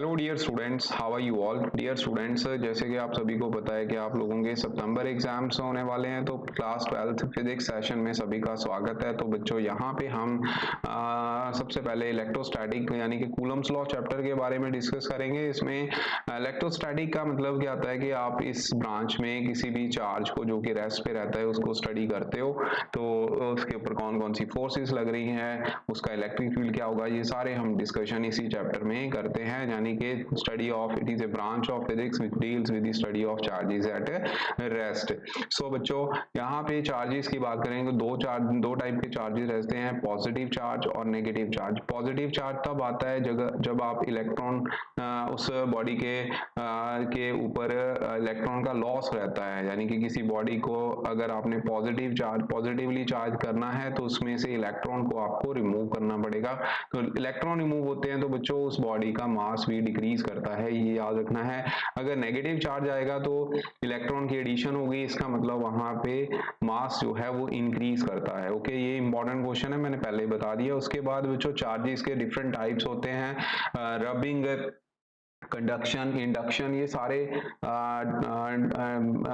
Hello dear students, how are you all. Dear students, जैसे कि आप सभी को पता है कि आप लोगों के सितंबर एग्जाम्स होने वाले हैं, तो क्लास 12th फिजिक्स सेशन में सभी का स्वागत है। तो बच्चों, यहाँ पे हम सबसे पहले इलेक्ट्रोस्टैटिक यानी कि कूलम्स लॉ चैप्टर के बारे में डिस्कस करेंगे। इसमें इलेक्ट्रोस्टैटिक का मतलब क्या होता है कि आप इस ब्रांच में किसी भी चार्ज को जो कि रेस्ट पे रहता है उसको स्टडी करते हो, तो उसके ऊपर कौन कौन सी फोर्सेस लग रही हैं, उसका इलेक्ट्रिक फील्ड क्या होगा, ये सारे हम डिस्कशन इसी चैप्टर में करते हैं। यानी कि study of, it is a branch of physics which deals with the study of charges at rest. So बच्चों, यहाँ पे चार्जेस की बात करेंगे, दो टाइप के चार्जेस रहते हैं, पॉजिटिव चार्ज और नेगेटिव चार्ज। पॉजिटिव चार्ज तब आता है जब आप इलेक्ट्रॉन उस बॉडी के ऊपर इलेक्ट्रॉन का लॉस रहता है, यानी कि किसी बॉडी को अगर आपने पॉजिटिवली चार्ज करना है तो उसमें से इलेक्ट्रॉन को आपको रिमूव करना पड़ेगा। तो इलेक्ट्रॉन रिमूव होते हैं तो बच्चों उस बॉडी का मास भी डिक्रीज करता है, ये याद रखना है। अगर नेगेटिव चार्ज आएगा तो इलेक्ट्रॉन की एडिशन होगी, इसका मतलब वहां पे मास जो है वो इंक्रीज करता है। ओके, ये इंपॉर्टेंट क्वेश्चन है, मैंने पहले ही बता दिया। उसके बाद बच्चों, चार्जेस के डिफरेंट टाइप्स होते हैं, रबिंग, कंडक्शन, इंडक्शन, ये सारे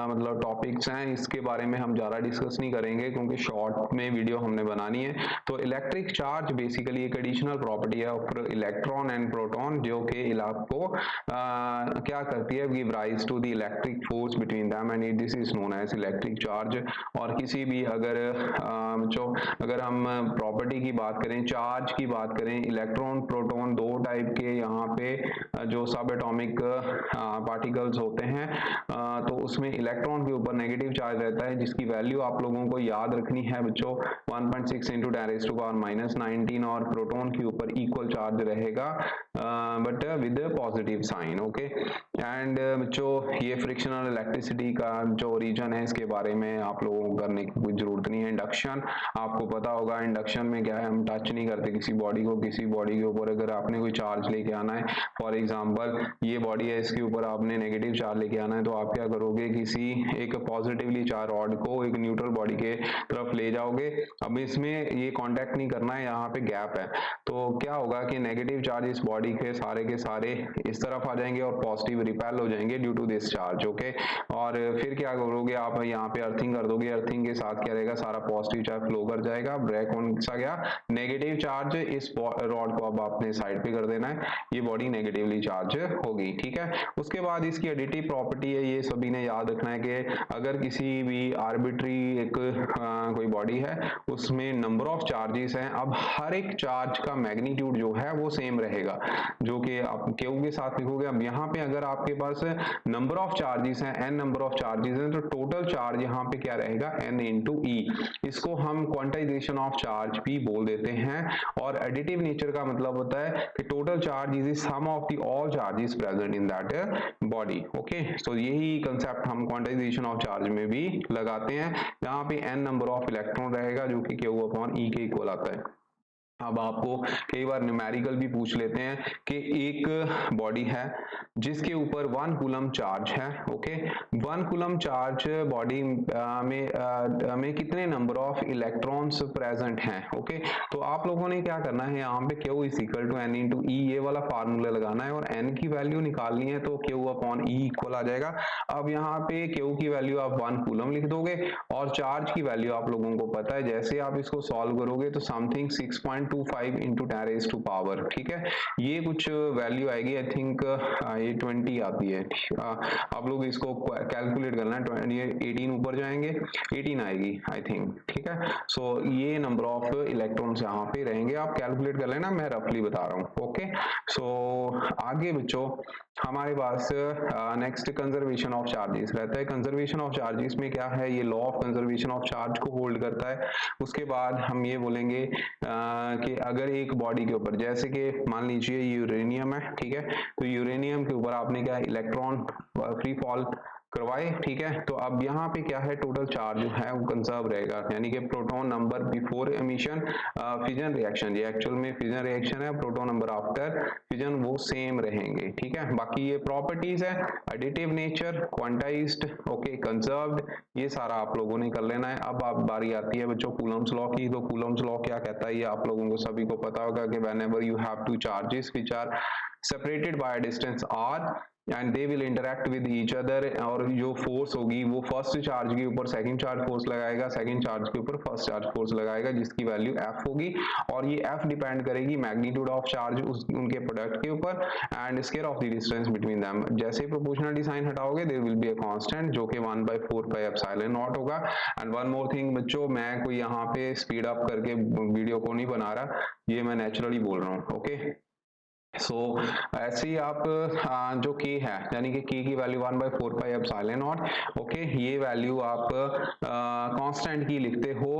मतलब टॉपिक्स हैं। इसके बारे में हम ज़्यादा डिस्कस नहीं करेंगे क्योंकि शॉर्ट में वीडियो हमने बनानी है। तो इलेक्ट्रिक चार्ज बेसिकली एक एडिशनल प्रॉपर्टी है ऑफ इलेक्ट्रॉन एंड प्रोटॉन, जो कि को क्या करती है, give rise to the electric force between them and this is known as electric charge. और किसी भी अगर हम प्रॉपर्टी की बात करें, चार्ज की बात करें, इलेक्ट्रॉन प्रोटॉन दो टाइप के यहाँ पे जो सब एटॉमिक पार्टिकल्स होते हैं, तो उसमें इलेक्ट्रॉन के ऊपर नेगेटिव चार्ज रहता है, जिसकी वैल्यू आप लोगों को याद रखनी है बच्चों, 1.6 × 10⁻⁻19, और प्रोटॉन के ऊपर इक्वल चार्ज रहेगा but with positive sign. Okay, and बच्चों, ये फ्रिक्शनल इलेक्ट्रिसिटी का जो ओरिजिन है इसके बारे में आप लोगों को करने की कोई जरूरत नहीं है। इंडक्शन आपको पता होगा, इंडक्शन में क्या है, हम टच नहीं करते किसी बॉडी को। किसी बॉडी के ऊपर अगर आपने कोई चार्ज लेके आना है, फॉर एग्जांपल ये बॉडी है, इसके ऊपर आपने नेगेटिव चार्ज लेके आना है, तो आप क्या करोगे, किसी एक पॉजिटिवली चार्ज रॉड को एक न्यूट्रल बॉडी के तरफ ले जाओगे। अब इसमें ये कांटेक्ट नहीं करना है, यहाँ पे गैप है, तो क्या होगा कि नेगेटिव चार्ज इस बॉडी के सारे इस तरफ आ जाएंगे और पॉजिटिव रिपेल हो जाएंगे due to this charge. Okay, और फिर क्या करोगे, आप यहाँ पे अर्थिंग कर दोगे। अर्थिंग के साथ क्या रहेगा, सारा पॉजिटिव चार्ज फ्लो कर जाएगा, ब्रेक कौन सा गया, नेगेटिव चार्ज। इस रॉड को अब आपने साइड पे कर देना है, ये बॉडी नेगेटिवली चार्ज होगी। ठीक है, उसके बाद इसकी एडिटिव प्रॉपर्टी है, ये सभी ने याद रखना है कि अगर किसी भी आर्बिट्री एक कोई बॉडी है, उसमें नंबर ऑफ चार्जेस हैं, अब हर एक चार्ज का मैग्नीट्यूड जो है वो सेम रहेगा, जो कि आप क्यू के साथ लिखोगे। अब यहाँ पे अगर आपके पास नंबर ऑफ चार्जेस हैं, n नंबर ऑफ चार्जेस हैं, तो टोटल चार्ज यहाँ पे क्या रहेगा, n × e। इसको हम क्वांटाइजेशन ऑफ चार्ज भी बोल देते हैं। और एडिटिव नेचर का मतलब होता है कि total charge is sum of the all charges present in that body. Okay, तो यही कंसेप्ट हम क्वांटाइजेशन ऑफ चार्ज में भी लगाते हैं। यहाँ पे n नंबर ऑफ इलेक्ट्रॉन रहेगा जो कि Q/E के इक्वल आता है। अब आपको कई बार न्यूमेरिकल भी पूछ लेते हैं कि एक बॉडी है जिसके ऊपर 1 कूलम चार्ज है। ओके, 1 कूलम चार्ज बॉडी में कितने नंबर ऑफ इलेक्ट्रॉन्स प्रेजेंट हैं। ओके, तो आप लोगों ने क्या करना है, यहाँ पे Q = N × E ये वाला फार्मूला लगाना है, और N की वैल्यू निकालनी है, तो Q/E इक्वल आ जाएगा। अब यहाँ पे Q की वैल्यू आप 1 कूलम लिख दोगे, और चार्ज की वैल्यू आप लोगों को पता है, जैसे आप इसको सॉल्व करोगे तो समथिंग 6.25 × 10⁻⁴। ठीक है, ये कुछ वैल्यू आएगी, आई थिंक ये 20 आती है। आप लोग इसको कैलकुलेट करना है, ये 18 ऊपर जाएंगे, 18 आएगी आई थिंक। ठीक है, सो ये नंबर ऑफ इलेक्ट्रॉन्स यहाँ पे रहेंगे, आप कैलकुलेट कर लेना, मैं रफली बता रहा हूँ। ओके, सो आगे बच्चों हमारे पास नेक्स्ट कंजर्वेशन ऑफ चार्जेस रहता है। कंजर्वेशन ऑफ चार्जेस में क्या है, ये law of conservation of charge को होल्ड करता है। उसके बाद हम ये बोलेंगे कि अगर एक बॉडी के ऊपर, जैसे कि मान लीजिए यूरेनियम है, ठीक है, तो यूरेनियम के ऊपर आपने क्या इलेक्ट्रॉन फ्री फॉल करवाए, ठीक है। तो अब यहाँ पे क्या है, टोटल चार्ज जो है वो कंजर्व रहेगा, यानी कि proton number before emission fission reaction, ये एक्चुअल में फिजन रिएक्शन है, प्रोटॉन नंबर आफ्टर फिजन वो सेम रहेंगे, ठीक है। बाकी ये प्रॉपर्टीज है, additive nature, quantized, okay, conserved, ये सारा आप लोगों ने कर लेना है। अब आप बारी आती है बच्चों कूलम्स लॉ की। तो कूलम्स लॉ क्या कहता है, ये आप लोगों को सभी को पता होगा कि whenever you have two charges which are separated by a distance r and they will interact with each other, और जो फोर्स होगी वो फर्स्ट चार्ज के ऊपर सेकंड चार्ज फोर्स लगाएगा, सेकंड चार्ज के ऊपर फर्स्ट चार्ज फोर्स लगाएगा, जिसकी वैल्यू F होगी, और ये F डिपेंड करेगी मैग्नीट्यूड ऑफ चार्ज उनके प्रोडक्ट के ऊपर and square of the distance between them. जैसे प्रोपोर्शनलिटी साइन हटाओगे there will be a constant जो कि 1/4 पाई एप्सिलॉन नॉट होगा। एंड वन मोर थिंग बच्चों, मैं कोई यहाँ पे स्पीड अप करके वीडियो को नहीं बना रहा, ये मैं नेचुरली बोल रहा हूँ, ओके। सो ऐसे ही आप जो k है, यानी कि k की value 1/4 pi epsilon not, okay, ये वैल्यू आप कांस्टेंट की लिखते हो,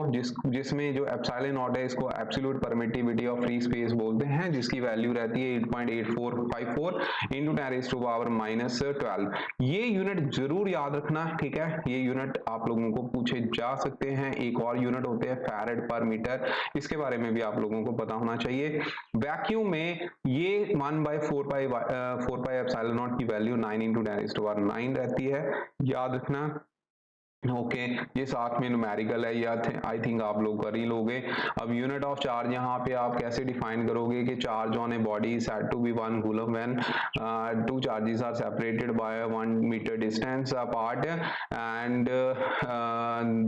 जिसमें जो एप्सिलॉन नॉट है इसको absolute permittivity of free space बोलते हैं, जिसकी वैल्यू रहती है 8.8454 into 10⁻⁻12। ये यूनिट जरूर याद रखना, ठीक है, ये यूनिट आप लोगों को पूछे जा सकते हैं। एक और यूनिट होते हैं फैराड पर मीटर, इसके बारे में भी आप लोगों को पता होना चाहिए। वैक्यूम में ये 1/4 पाई एप्सिलॉन नॉट की वैल्यू 9 into 10⁻9 रहती है, याद रखना, ओके। ये साथ में न्यूमेरिकल है, ये आई थिंक आप लोग कर ही लोगे। अब यूनिट ऑफ चार्ज यहाँ पे आप कैसे डिफाइन करोगे कि charge on a body is said to be 1 coulomb when two charges are separated by 1 metre distance apart and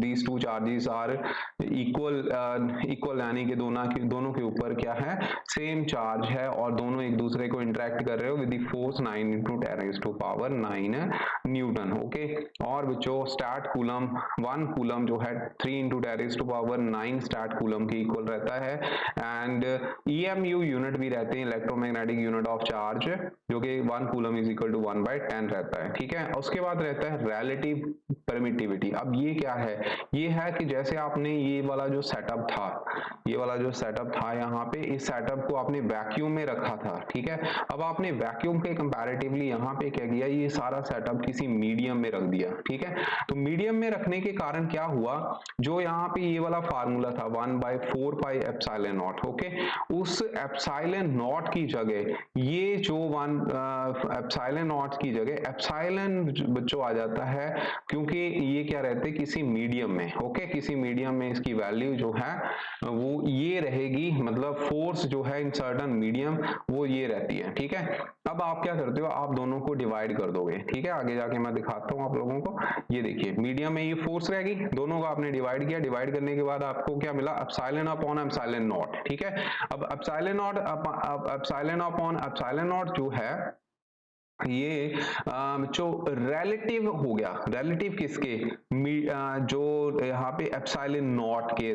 these two charges are equal, यानी कि दोनों के ऊपर क्या है, सेम चार्ज है और दोनों एक दूसरे को इंटरेक्ट कर रहे हो with the force 9 into 10⁻9 Newton, okay. और बच्चों स्टैट कूलम 1 कूलम जो है 3 into 10⁻9 स्टैट कूलम के इक्वल रहता है। एंड EMU यूनिट भी रहते हैं, इलेक्ट्रोमैग्नेटिक यूनिट ऑफ चार्ज, जो कि 1 कूलम इज इक्वल टू 1/10 रहता है, ठीक है। उसके बाद रहता है रिलेटिव परमिटिविटी। अब ये क्या है, ये है कि जैसे आपने ये वाला जो सेटअप था, यहाँ पे इस सेटअप को आपने वैक्यूम में रखा था, ठीक है। अब आपने वैक्यूम के कंपैरेटिवली यहाँ पे क्या किया, ये सारा सेटअप किसी मीडियम में रख दिया, ठीक है। तो मीडियम में रखने के कारण क्या हुआ, जो यहाँ पे ये वाला फार्मूला था 1/4 पाई एप्सिलॉन नॉट, ओके, उस एप्सिलॉन नॉट की जगह ये जो एप्सिलॉन नॉट की जगह एप्सिलॉन बच्चों आ जाता है, क्योंकि ये क्या रहते हैं किसी मीडियम में, ओके, किसी मीडियम में इसकी वैल्यू जो है वो ये रहेगी, मतलब फोर्स जो है इन सर्टेन मीडियम वो ये रहती है, ठीक है। अब आप क्या करते हो, आप दोनों को डिवाइड कर दोगे, ठीक है, आगे जाके मैं दिखाता हूँ आप लोगों को। ये देखिए मीडियम में ये फोर्स रहेगी, दोनों को आपने डिवाइड किया, डिवाइड करने के बाद आपको क्या मिला, एप्सिलॉन अपॉन एप्सिलॉन नॉट, ठीक है। अब एप्सिलॉन अपॉन एप्सिलॉन नॉट जो है ये जो रिलेटिव हो गया, रिलेटिव किसके, जो यहाँ पे एप्सिलॉन नॉट के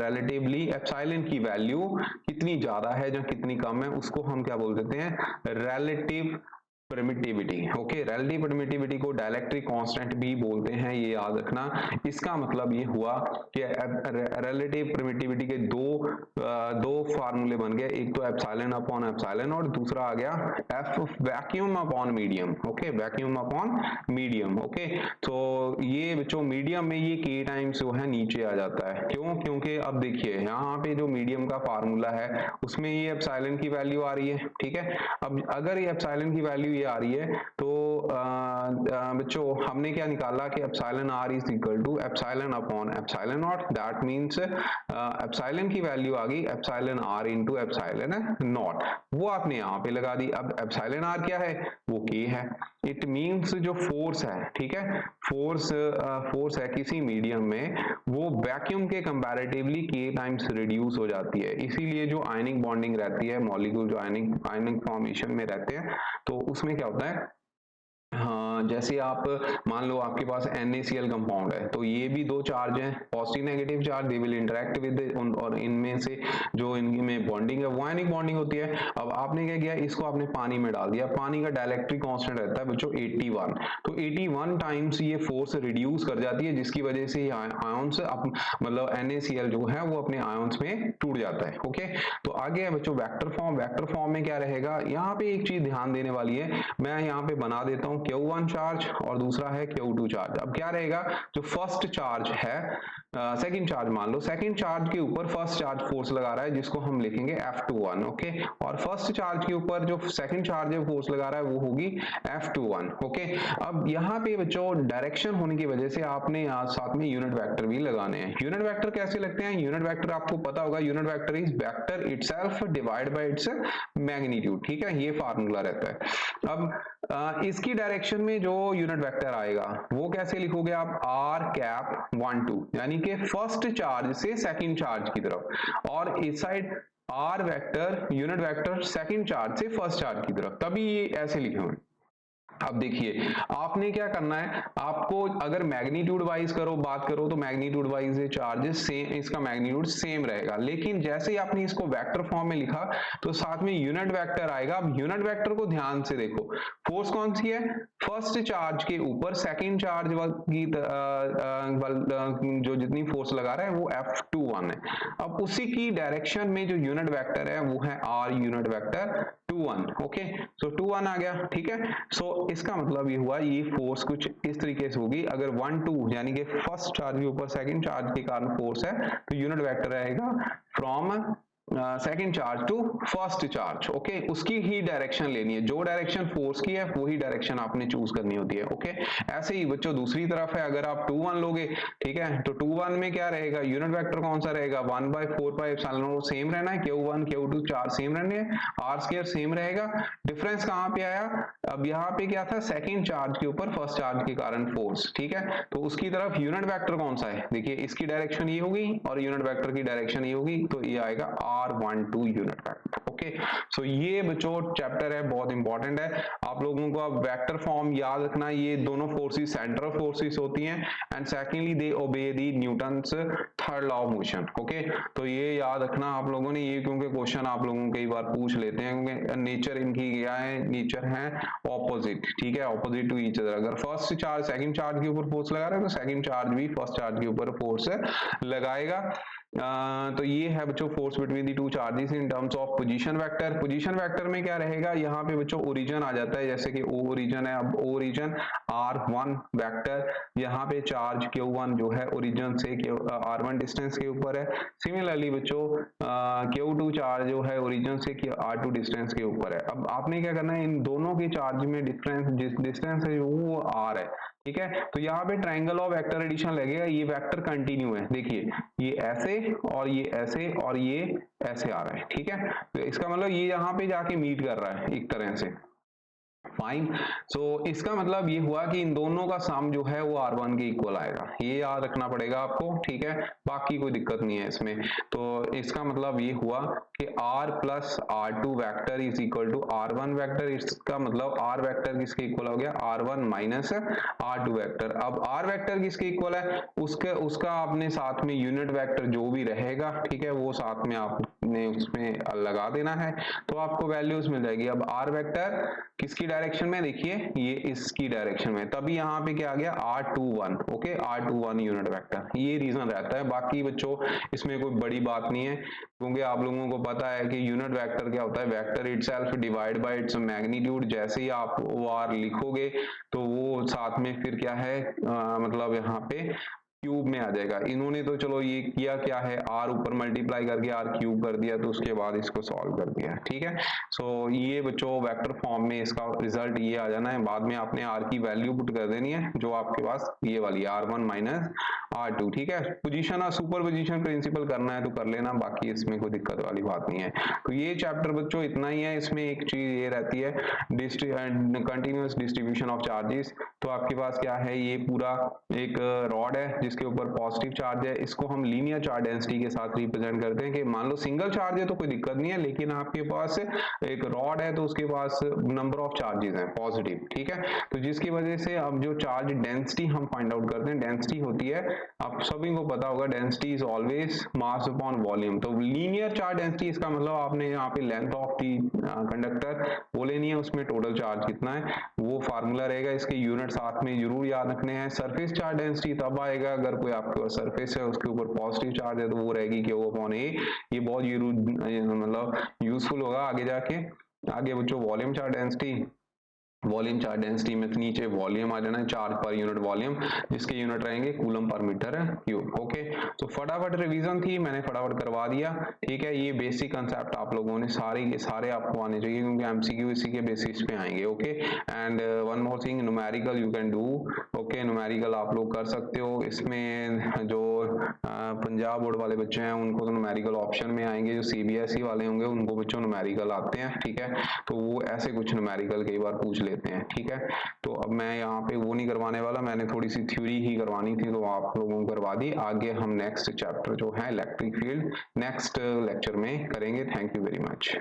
रिलेटिवली एप्सिलॉन की वैल्यू कितनी ज्यादा है या कितनी कम है, उसको हम क्या बोल देते हैं, relative permittivity, okay. Relative permittivity को डाइलेक्ट्रिक कांस्टेंट भी बोलते हैं, ये याद रखना। इसका मतलब ये हुआ कि रिलेटिव परमिटिविटी के दो फार्मूले बन गए, एक तो एप्सिलॉन अपॉन एप्सिलॉन और दूसरा आ गया F vacuum upon medium, okay, vacuum upon medium, okay. तो ये बच्चों मीडियम में ये k टाइम्स जो है नीचे आ जाता है, क्यों, क्योंकि अब देखिए यहाँ पे जो मीडियम का फार्मूला है उसमें ये एप्सिलॉन की वैल्यू आ रही है, ठीक है। अब अगर ये एप्सिलॉन की वैल्यू आ रही है तो बच्चों हमने क्या निकाला कि epsilon r is equal to epsilon upon epsilon naught, that means epsilon की वैल्यू आ गई epsilon r into epsilon naught, वो आपने यहाँ पे लगा दी। अब एप्सिलॉन r क्या है, वो k है। इट मींस जो फोर्स है, ठीक है, फोर्स है किसी मीडियम में, वो वैक्यूम के कंपैरेटिवली k टाइम्स रिड्यूस हो जाती है। इसीलिए जो आयनिक बॉन्डिंग रहती है, मॉलिक्यूल जो आयनिक फॉर्मेशन में रहते हैं, तो उसमें क्या होता है, हाँ, जैसे आप मान लो आपके पास NaCl कंपाउंड है, तो ये भी दो चार्ज हैं, positive negative charge, they will interact with, और इनमें से जो इनमें बॉन्डिंग है वो आयनिक बॉन्डिंग होती है। अब आपने क्या किया, इसको आपने पानी में डाल दिया, पानी का डाइलेक्ट्रिक कांस्टेंट रहता है बच्चों 81, तो 81 टाइम्स ये फोर्स रिड्यूस कर जाती है, जिसकी वजह से ये आयंस मतलब NaCl जो है वो अपने आयंस में टूट जाता है, ओके। तो आगे है बच्चों वेक्टर फॉर्म। वेक्टर फॉर्म में क्या रहेगा, यहाँ पे एक चीज ध्यान देने वाली है, मैं यहाँ पे बना देता हूँ Q1 चार्ज और दूसरा है Q2 चार्ज। अब क्या रहेगा, जो फर्स्ट चार्ज है, सेकंड चार्ज मान लो, सेकंड चार्ज के ऊपर फर्स्ट चार्ज फोर्स लगा रहा है जिसको हम लिखेंगे F21, ओके, और फर्स्ट चार्ज के ऊपर जो सेकंड चार्ज है फोर्स लगा रहा है वो होगी F21, ओके। अब यहाँ पे बच्चों डायरेक्शन होने की वजह से आपने यहाँ साथ में यूनिट वेक्टर भी लगाने हैं। यूनिट वेक्टर कैसे लगते हैं, यूनिट वेक्टर आपको पता होगा, unit vector is vector itself divide by its magnitude, ठीक है, ये फार्मूला रहता है। अब इसकी डायरेक्शन में जो यूनिट वेक्टर आएगा वो कैसे लिखोगे आप, R कैप 1 2, यानी कि फर्स्ट चार्ज से सेकंड चार्ज की तरफ, और इस side R vector unit vector second charge से फर्स्ट चार्ज की तरफ, तभी ये ऐसे लिखे हुए। अब देखिए आपने क्या करना है, आपको अगर मैग्नीट्यूड वाइज बात करो तो मैग्नीट्यूड वाइज चार्जेस सेम, इसका मैग्नीट्यूड सेम रहेगा, लेकिन जैसे ही आपने इसको वेक्टर फॉर्म में लिखा तो साथ में यूनिट वेक्टर आएगा। अब यूनिट वेक्टर को ध्यान से देखो, फोर्स कौन सी है, फर्स्ट चार्ज के ऊपर सेकंड चार्ज की जो जितनी फोर्स लगा रहा है वो F21 है। अब उसी की डायरेक्शन में जो यूनिट वेक्टर है वो है R यूनिट वेक्टर 21, ओके, सो 21 आ गया, ठीक है। सो इसका मतलब ये हुआ, ये फोर्स कुछ इस तरीके से होगी, अगर 1 2 यानी कि फर्स्ट चार्ज के ऊपर सेकंड चार्ज के कारण फोर्स है तो यूनिट वेक्टर रहेगा from second charge to first charge, okay, उसकी ही डायरेक्शन लेनी है, जो डायरेक्शन फोर्स की है वही डायरेक्शन आपने चूज करनी होती है, ओके। ऐसे ही बच्चों दूसरी तरफ है, अगर आप 2 1 लोगे, ठीक है, तो 2 1 में क्या रहेगा, यूनिट वेक्टर कौन सा रहेगा, 1/4 पाई एप्सिलॉन नॉट सेम रहना है, Q1 Q2 चार सेम रहने हैं, R स्क्वायर सेम रहेगा। डिफरेंस कहां पे आया, अब यहाँ पे क्या था, सेकंड चार्ज के ऊपर फर्स्ट चार्ज के कारण फोर्स, ठीक है, तो उसकी तरफ यूनिट वेक्टर कौन सा है, देखिए इसकी डायरेक्शन ये होगी और यूनिट वेक्टर की डायरेक्शन ये होगी, तो ये आएगा R12 यूनिट वेक्टर, ओके। सो ये बच्चों चैप्टर है, बहुत इंपॉर्टेंट है, आप लोगों को अब वेक्टर फॉर्म याद रखना, ये दोनों फोर्सेस सेंटर फोर्सेस होती हैं, and secondly they obey the Newton's third law of motion, okay. तो ये याद रखना आप लोगों ने, ये क्योंकि क्वेश्चन आप लोगों कई बार पूछ लेते हैं, क्योंकि नेचर इनकी क्या है, नेचर है ऑपोजिट, ठीक है, ऑपोजिट टू ईच अदर। अगर फर्स्ट चार्ज सेकंड चार्ज के ऊपर फोर्स लगा रहा है तो सेकंड चार्ज भी फर्स्ट चार्ज के ऊपर फोर्स लगाएगा। तो ये है बच्चों force between the two charges in terms of position vector. Position vector में क्या रहेगा, यहाँ पे बच्चों ओरिजिन आ जाता है, जैसे कि O ओरिजिन है, अब O ओरिजिन R1 वेक्टर, यहाँ पे चार्ज Q1 जो है ओरिजिन से R1 डिस्टेंस के ऊपर है। सिमिलरली बच्चों Q2 चार्ज जो है ओरिजिन से R2 डिस्टेंस के ऊपर है। अब आपने क्या करना है, इन दोनों के चार्ज में डिस्टेंस है वो R है, ठीक है। तो यहाँ पे ट्रायंगल ऑफ वेक्टर एडिशन लगेगा, ये वेक्टर कंटिन्यू है, देखिए ये ऐसे और ये ऐसे और ये ऐसे आ रहा है, ठीक है, तो इसका मतलब ये यहाँ पे जाके मीट कर रहा है एक तरह से, फाइन। सो इसका मतलब ये हुआ कि इन दोनों का सम जो है वो R1 के इक्वल आएगा, ये याद रखना पड़ेगा आपको, ठीक है, बाकी कोई दिक्कत नहीं है इसमें। तो इसका मतलब ये हुआ कि R plus R2 vector is equal to R1 vector, इसका मतलब R वेक्टर किसके इक्वल हो गया, R1 माइनस R2 वेक्टर। अब R वेक्टर किसके इक्वल है, उसका आपने साथ में यूनिट वेक्टर जो भी रहेगा, ठीक है, वो साथ में आपने उसमें लगा देना है, तो आपको वैल्यूज मिल जाएगी। अब R वेक्टर किसकी डायरेक्शन में, देखिए ये इसकी डायरेक्शन में, तभी यहाँ पे क्या आ गया R21, okay, R21 unit vector, ये रीजन रहता है। बाकी बच्चों इसमें कोई बड़ी बात नहीं है, क्योंकि आप लोगों को पता है कि यूनिट वेक्टर क्या होता है, vector itself divide by its magnitude. जैसे ही आप OR लिखोगे तो वो साथ में फिर क्या है, मतलब यहाँ पे क्यूब में आ जाएगा। इन्होंने तो चलो ये किया क्या है, R ऊपर मल्टीप्लाई करके R क्यूब कर दिया, तो उसके बाद इसको सॉल्व कर दिया, ठीक है। सो ये बच्चों वेक्टर फॉर्म में इसका रिजल्ट ये आ जाना है, बाद में आपने R की वैल्यू पुट कर देनी है जो आपके पास ये वाली R1 माइनस R2, ठीक है। पोजीशन और सुपर पोजीशन प्रिंसिपल करना है तो कर लेना, बाकी इसमें कोई दिक्कत वाली बात नहीं है। तो ये चैप्टर बच्चों इतना ही है, इसमें एक चीज ये रहती है कंटिन्यूअस डिस्ट्रीब्यूशन ऑफ चार्जेस। तो आपके पास क्या है, ये पूरा एक रॉड है जिसके ऊपर पॉजिटिव चार्ज है, इसको हम लीनियर चार्ज डेंसिटी के साथ रिप्रेजेंट करते हैं कि मान लो सिंगल चार्ज है तो कोई दिक्कत नहीं है, लेकिन आपके पास एक रॉड है तो उसके पास नंबर ऑफ चार्जेस हैं पॉजिटिव, ठीक है, तो जिसकी वजह से अब जो चार्ज डेंसिटी हम फाइंड आउट करते हैं, डेंसिटी होती है, आप सभी को पता होगा, density is always mass upon volume. तो लीनियर चार्ज डेंसिटी इसका मतलब आपने यहाँ पे लेंथ ऑफ दी कंडक्टर वो लेनी है, उसमें टोटल चार्ज कितना है वो फार्मूला रहेगा, इसके यूनिट साथ में जरूर याद रखने हैं। सरफेस चार्ज डेंसिटी तब आएगा अगर कोई आपके पास सरफेस है उसके ऊपर पॉजिटिव चार्ज है, तो वो रहेगी Q अपॉन A। ये बहुत मतलब यूजफुल होगा आगे जाके। आगे बच्चों volume charge density, volume charge density में नीचे वॉल्यूम आ जाना है, चार्ज पर यूनिट वॉल्यूम, जिसके यूनिट रहेंगे coulomb per metre cube. Okay, तो फटाफट रिवीजन थी, मैंने फटाफट करवा दिया। ठीक है, ये बेसिक कंसेप्ट आप लोगों ने सारे के सारे आपको आने चाहिए, क्योंकि एमसीक्यू इसी के बेसिस पे आएंगे। Okay, and one more thing, numerical you can do. Okay, numerical आप लोग कर सकते हो। इसमें जो पंजाब बोर्ड वाले बच्चे हैं उनको तो न्यूमेरिकल ऑप्शन में आएंगे, जो सीबीएसई वाले होंगे उनको बच्चों न्यूमेरिकल आते हैं। ठीक है, तो वो ऐसे कुछ न्यूमेरिकल कई बार पूछ लेते हैं। ठीक है, तो अब मैं यहाँ पे वो नहीं करवाने वाला, मैंने थोड़ी सी थ्योरी ही करवानी थी, तो आप लोगों को करवा दी। आगे हम नेक्स्ट चैप्टर जो है इलेक्ट्रिक फील्ड नेक्स्ट लेक्चर में करेंगे। Thank you very much.